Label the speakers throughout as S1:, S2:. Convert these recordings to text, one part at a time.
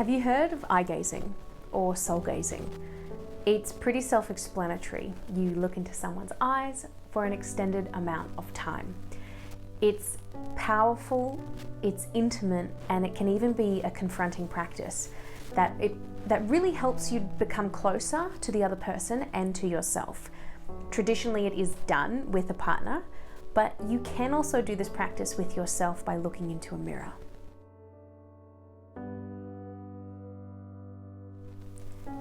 S1: Have you heard of eye gazing or soul gazing? It's pretty self-explanatory. You look into someone's eyes for an extended amount of time. It's powerful, it's intimate, and it can even be a confronting practice that really helps you become closer to the other person and to yourself. Traditionally, it is done with a partner, but you can also do this practice with yourself by looking into a mirror.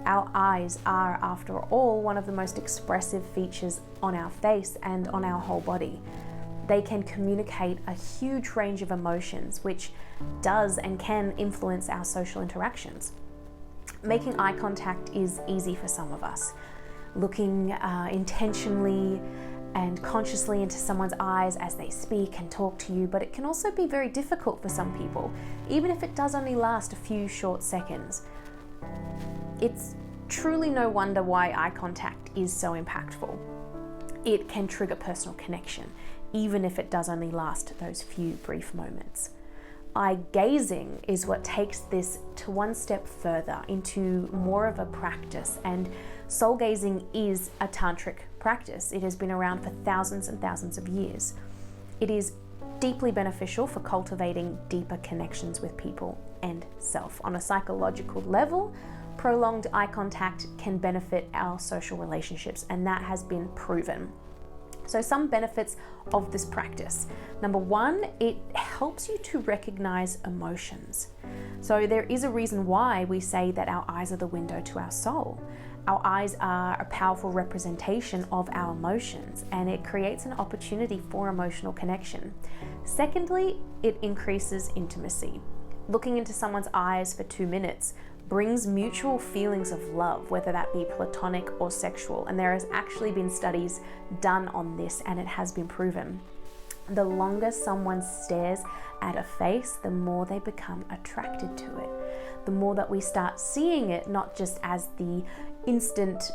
S1: Our eyes are, after all, one of the most expressive features on our face and on our whole body. They can communicate a huge range of emotions, which does and can influence our social interactions. Making eye contact is easy for some of us. Looking intentionally and consciously into someone's eyes as they speak and talk to you, but it can also be very difficult for some people, even if it does only last a few short seconds. It's truly no wonder why eye contact is so impactful. It can trigger personal connection, even if it does only last those few brief moments. Eye gazing is what takes this to one step further into more of a practice, and soul gazing is a tantric practice. It has been around for thousands and thousands of years. It is deeply beneficial for cultivating deeper connections with people and self. On a psychological level, prolonged eye contact can benefit our social relationships, and that has been proven. So some benefits of this practice. Number one, it helps you to recognize emotions. So there is a reason why we say that our eyes are the window to our soul. Our eyes are a powerful representation of our emotions, and it creates an opportunity for emotional connection. Secondly, it increases intimacy. Looking into someone's eyes for 2 minutes brings mutual feelings of love, whether that be platonic or sexual. And there has actually been studies done on this, and it has been proven. The longer someone stares at a face, the more they become attracted to it. The more that we start seeing it, not just as the instant,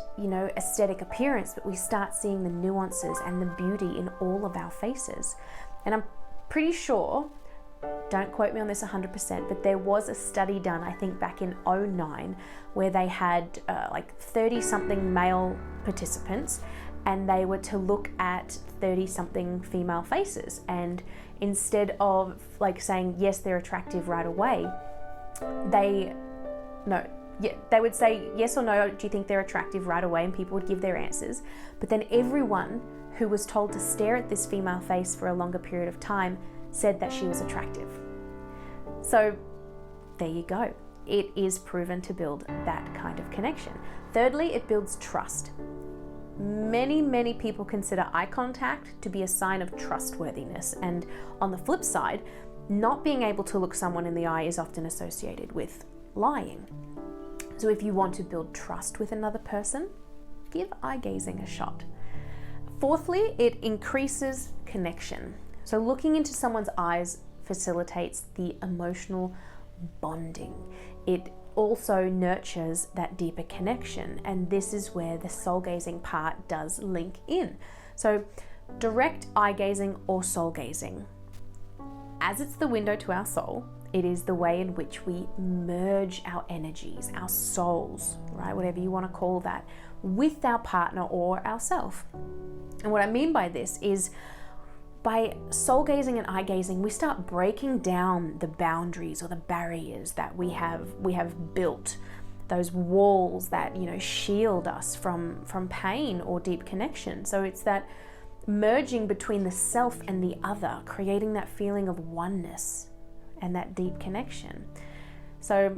S1: aesthetic appearance, but we start seeing the nuances and the beauty in all of our faces. And I'm pretty sure, don't quote me on this 100%, but there was a study done, I think back in 2009, where they had 30-something male participants, and they were to look at 30-something female faces. And instead of saying, yes, they're attractive right away, they would say yes or no, do you think they're attractive right away? And people would give their answers. But then everyone who was told to stare at this female face for a longer period of time said that she was attractive. So there you go. It is proven to build that kind of connection. Thirdly, it builds trust. Many people consider eye contact to be a sign of trustworthiness. And on the flip side, not being able to look someone in the eye is often associated with lying. So if you want to build trust with another person, give eye gazing a shot. Fourthly, it increases connection. So looking into someone's eyes facilitates the emotional bonding. It also nurtures that deeper connection, and this is where the soul gazing part does link in. So direct eye gazing or soul gazing, as it's the window to our soul, it is the way in which we merge our energies, our souls, right? Whatever you want to call that, with our partner or ourself. And what I mean by this is, by soul gazing and eye gazing, we start breaking down the boundaries or the barriers that we have built, those walls that shield us from pain or deep connection. So it's that merging between the self and the other, creating that feeling of oneness and that deep connection. So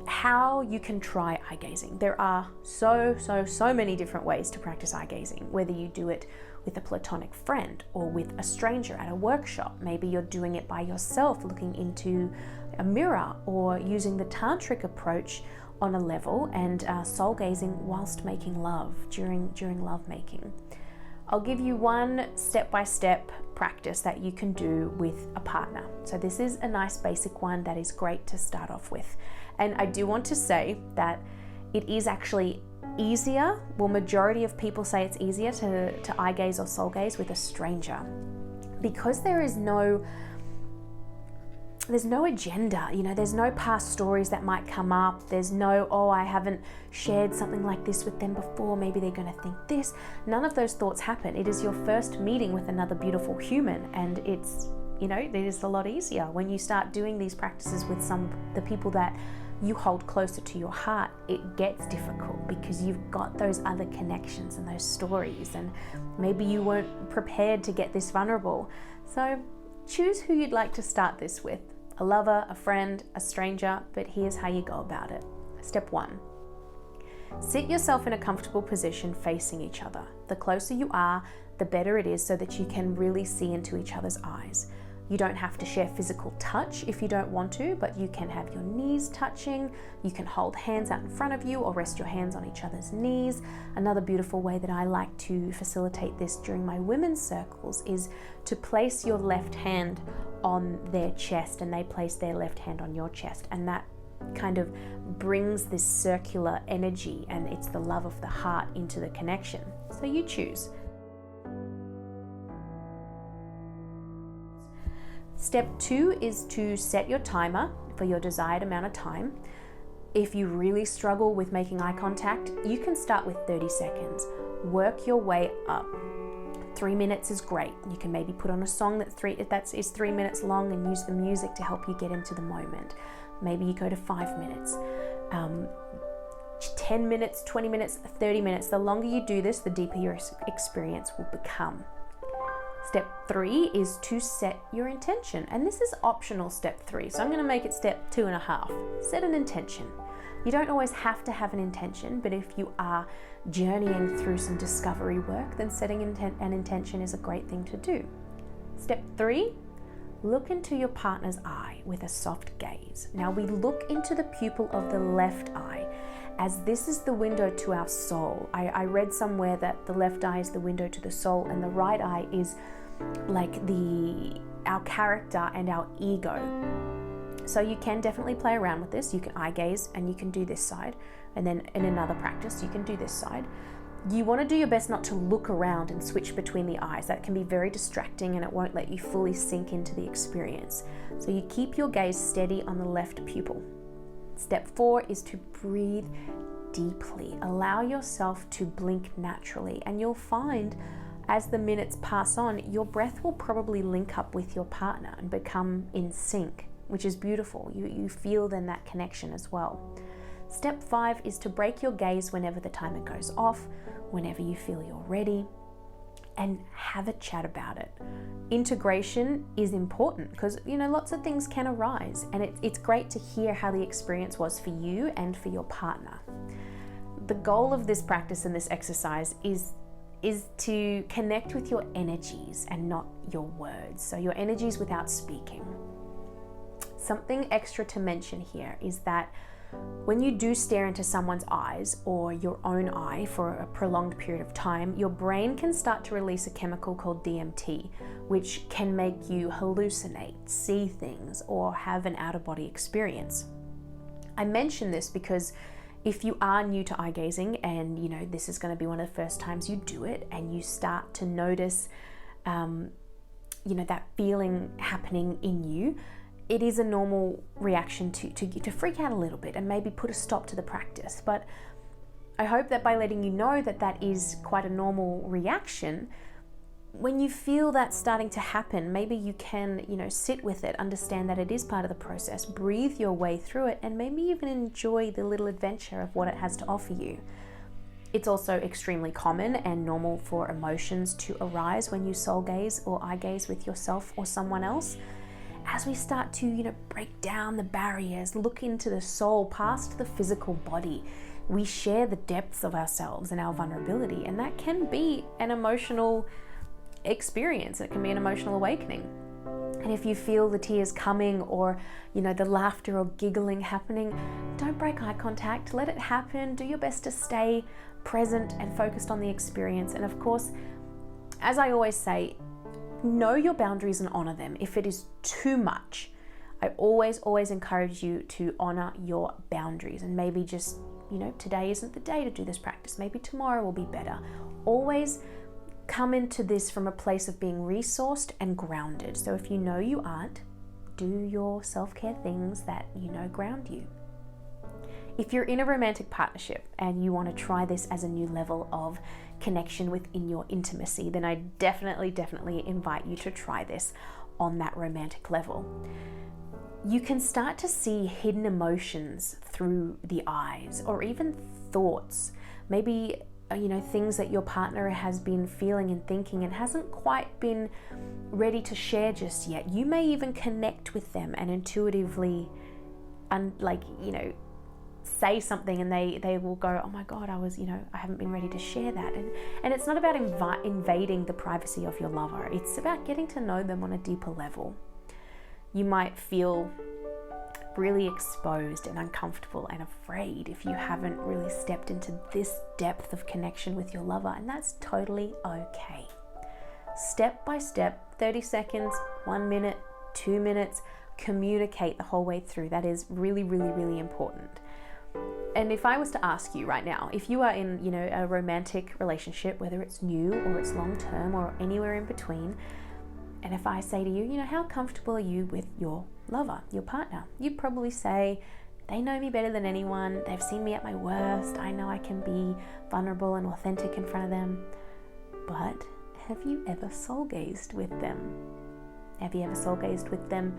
S1: how you can try eye gazing. There are so many different ways to practice eye gazing, whether you do it with a platonic friend or with a stranger at a workshop. Maybe you're doing it by yourself, looking into a mirror, or using the tantric approach on a level and soul gazing whilst making love, during love making. I'll give you one step-by-step practice that you can do with a partner. So this is a nice basic one that is great to start off with. And I do want to say that it is actually easier, majority of people say it's easier to eye gaze or soul gaze with a stranger, because there is no there's no agenda, there's no past stories that might come up. There's no, oh, I haven't shared something like this with them before, maybe they're going to think this. None of those thoughts happen. It is your first meeting with another beautiful human, and it's, it is a lot easier when you start doing these practices with the people that you hold closer to your heart. It gets difficult because you've got those other connections and those stories, and maybe you weren't prepared to get this vulnerable. So choose who you'd like to start this with. A lover, a friend, a stranger, but here's how you go about it. Step 1. Sit yourself in a comfortable position facing each other. The closer you are, the better it is, so that you can really see into each other's eyes. You don't have to share physical touch if you don't want to, but you can have your knees touching. You can hold hands out in front of you or rest your hands on each other's knees. Another beautiful way that I like to facilitate this during my women's circles is to place your left hand on their chest and they place their left hand on your chest. And that kind of brings this circular energy, and it's the love of the heart into the connection. So you choose. Step 2 is to set your timer for your desired amount of time. If you really struggle with making eye contact, you can start with 30 seconds. Work your way up. 3 minutes is great. You can maybe put on a song that is 3 minutes long and use the music to help you get into the moment. Maybe you go to 5 minutes. 10 minutes, 20 minutes, 30 minutes. The longer you do this, the deeper your experience will become. Step 3 is to set your intention. And this is optional, step 3. So I'm going to make it step 2.5. Set an intention. You don't always have to have an intention, but if you are journeying through some discovery work, then setting an intention is a great thing to do. Step 3, look into your partner's eye with a soft gaze. Now we look into the pupil of the left eye, as this is the window to our soul. I read somewhere that the left eye is the window to the soul, and the right eye is like our character and our ego. So you can definitely play around with this. You can eye gaze and you can do this side, and then in another practice you can do this side. You want to do your best not to look around and switch between the eyes. That can be very distracting and it won't let you fully sink into the experience. So you keep your gaze steady on the left pupil. Step 4 is to breathe deeply. Allow yourself to blink naturally, and you'll find as the minutes pass on, your breath will probably link up with your partner and become in sync, which is beautiful. You feel then that connection as well. Step 5 is to break your gaze whenever the timer goes off, whenever you feel you're ready, and have a chat about it. Integration is important because, lots of things can arise, and it's great to hear how the experience was for you and for your partner. The goal of this practice and this exercise is to connect with your energies and not your words. So your energies without speaking. Something extra to mention here is that when you do stare into someone's eyes or your own eye for a prolonged period of time, your brain can start to release a chemical called DMT, which can make you hallucinate, see things, or have an out-of-body experience. I mention this because if you are new to eye gazing and this is going to be one of the first times you do it, and you start to notice that feeling happening in you, it is a normal reaction to freak out a little bit and maybe put a stop to the practice. But I hope that by letting you know that is quite a normal reaction, when you feel that starting to happen, maybe you can, sit with it, understand that it is part of the process, breathe your way through it, and maybe even enjoy the little adventure of what it has to offer you. It's also extremely common and normal for emotions to arise when you soul gaze or eye gaze with yourself or someone else. As we start to, break down the barriers, look into the soul past the physical body, we share the depths of ourselves and our vulnerability, and that can be an emotional experience. It can be an emotional awakening. And if you feel the tears coming or, the laughter or giggling happening, don't break eye contact. Let it happen. Do your best to stay present and focused on the experience. And of course, as I always say, know your boundaries and honor them. If it is too much, I always encourage you to honor your boundaries, and maybe just, today isn't the day to do this practice. Maybe tomorrow will be better. Always come into this from a place of being resourced and grounded. So if you know you aren't, do your self-care things that you know ground you. If you're in a romantic partnership and you want to try this as a new level of connection within your intimacy, then I definitely invite you to try this on that romantic level. You can start to see hidden emotions through the eyes, or even thoughts. Maybe, things that your partner has been feeling and thinking and hasn't quite been ready to share just yet. You may even connect with them and intuitively, say something, and they will go, oh my God, I haven't been ready to share that. And it's not about invading the privacy of your lover. It's about getting to know them on a deeper level. You might feel really exposed and uncomfortable and afraid if you haven't really stepped into this depth of connection with your lover, and that's totally okay. Step by step, 30 seconds, 1 minute, 2 minutes, communicate the whole way through. That is really, really, really important. And if I was to ask you right now, if you are in, a romantic relationship, whether it's new or it's long-term or anywhere in between, and if I say to you, how comfortable are you with your lover, your partner? You'd probably say, they know me better than anyone. They've seen me at my worst. I know I can be vulnerable and authentic in front of them. But have you ever soul gazed with them? Have you ever soul gazed with them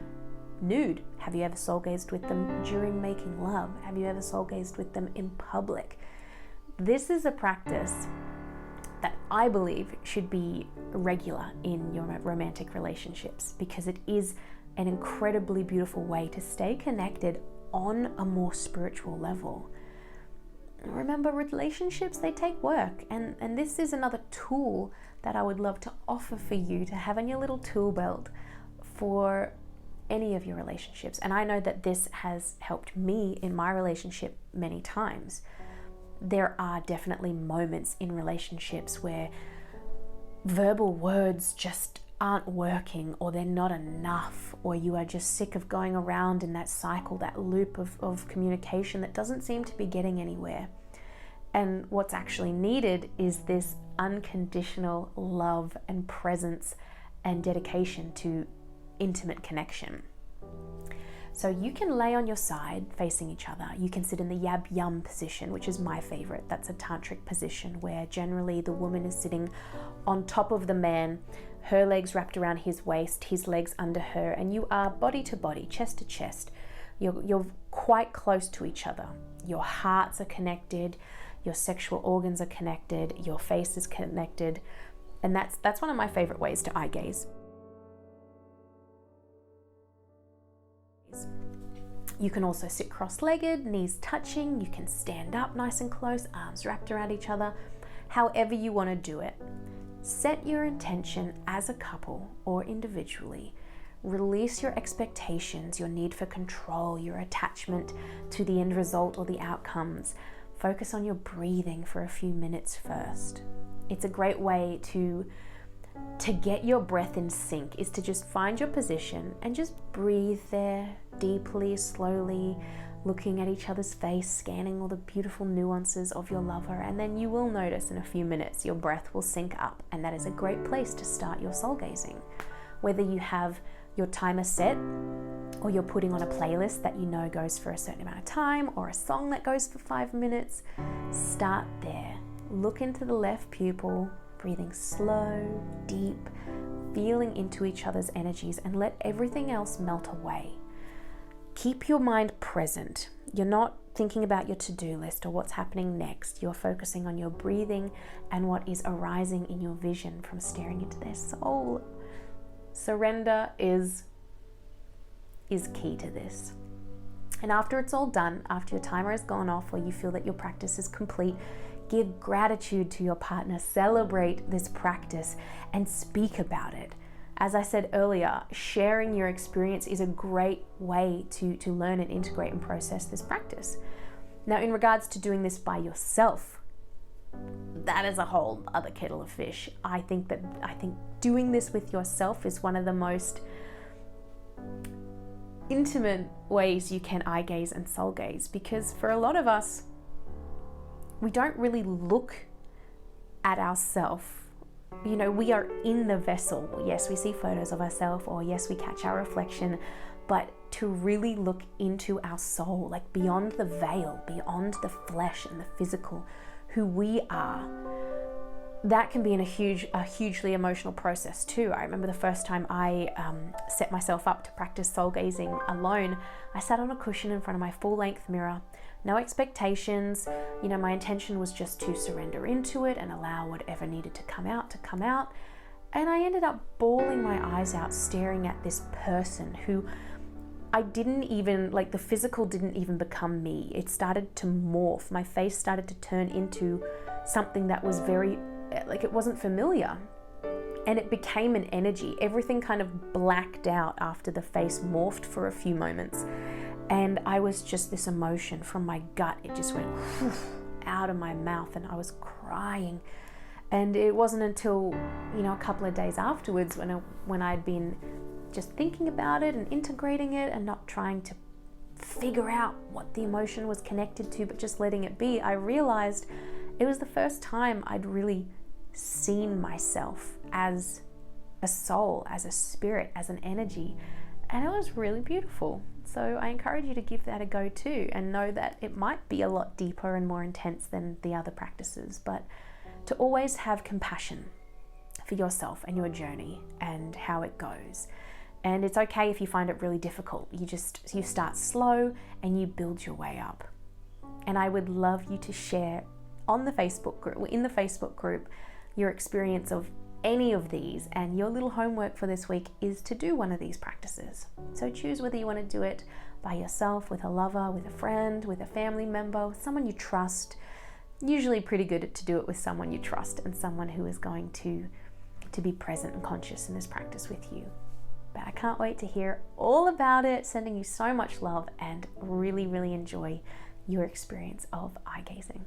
S1: nude? Have you ever soul gazed with them during making love? Have you ever soul gazed with them in public? This is a practice that I believe should be regular in your romantic relationships, because it is an incredibly beautiful way to stay connected on a more spiritual level. Remember, relationships, they take work, and this is another tool that I would love to offer for you to have in your little tool belt for any of your relationships. And I know that this has helped me in my relationship many times. There are definitely moments in relationships where verbal words just aren't working, or they're not enough, or you are just sick of going around in that cycle, that loop of communication that doesn't seem to be getting anywhere. And what's actually needed is this unconditional love and presence and dedication to intimate connection. So you can lay on your side facing each other. You can sit in the yab yum position, which is my favorite. That's a tantric position where generally the woman is sitting on top of the man, her legs wrapped around his waist, his legs under her, and you are body to body, chest to chest. You're quite close to each other. Your hearts are connected, your sexual organs are connected, your face is connected, and that's one of my favorite ways to eye gaze. You can also sit cross-legged, knees touching. You can stand up nice and close, arms wrapped around each other, however you want to do it. Set your intention as a couple or individually. Release your expectations, your need for control, your attachment to the end result or the outcomes. Focus on your breathing for a few minutes first. It's a great way to get your breath in sync, is to just find your position and just breathe there deeply, slowly, looking at each other's face, scanning all the beautiful nuances of your lover, and then you will notice in a few minutes your breath will sync up, and that is a great place to start your soul gazing. Whether you have your timer set or you're putting on a playlist that you know goes for a certain amount of time, or a song that goes for 5 minutes, start there. Look into the left pupil, breathing slow, deep, feeling into each other's energies, and let everything else melt away. Keep your mind present. You're not thinking about your to-do list or what's happening next. You're focusing on your breathing and what is arising in your vision from staring into their soul. Surrender is key to this. And after it's all done, after your timer has gone off or you feel that your practice is complete, give gratitude to your partner, celebrate this practice, and speak about it. As I said earlier, sharing your experience is a great way to learn and integrate and process this practice. Now, in regards to doing this by yourself, that is a whole other kettle of fish. I think doing this with yourself is one of the most intimate ways you can eye gaze and soul gaze, because for a lot of us, we don't really look at ourselves. We are in the vessel. Yes, we see photos of ourselves, or yes, we catch our reflection, but to really look into our soul, like beyond the veil, beyond the flesh and the physical, who we are. That can be a hugely emotional process too. I remember the first time I set myself up to practice soul gazing alone. I sat on a cushion in front of my full-length mirror, no expectations. My intention was just to surrender into it and allow whatever needed to come out. And I ended up bawling my eyes out, staring at this person who I didn't even, like, the physical didn't even become me. It started to morph. My face started to turn into something that was very, like, it wasn't familiar. And it became an energy. Everything kind of blacked out after the face morphed for a few moments. And I was just this emotion from my gut. It just went out of my mouth and I was crying. And it wasn't until, a couple of days afterwards when I'd been just thinking about it and integrating it and not trying to figure out what the emotion was connected to, but just letting it be, I realized it was the first time I'd really seen myself as a soul, as a spirit, as an energy. And it was really beautiful. So I encourage you to give that a go too, and know that it might be a lot deeper and more intense than the other practices, but to always have compassion for yourself and your journey and how it goes. And it's okay if you find it really difficult. You start slow and you build your way up. And I would love you to share in the Facebook group, your experience of any of these, and your little homework for this week is to do one of these practices. So choose whether you want to do it by yourself, with a lover, with a friend, with a family member, with someone you trust. Usually pretty good to do it with someone you trust and someone who is going to be present and conscious in this practice with you. But I can't wait to hear all about it. Sending you so much love and really, really enjoy your experience of eye gazing.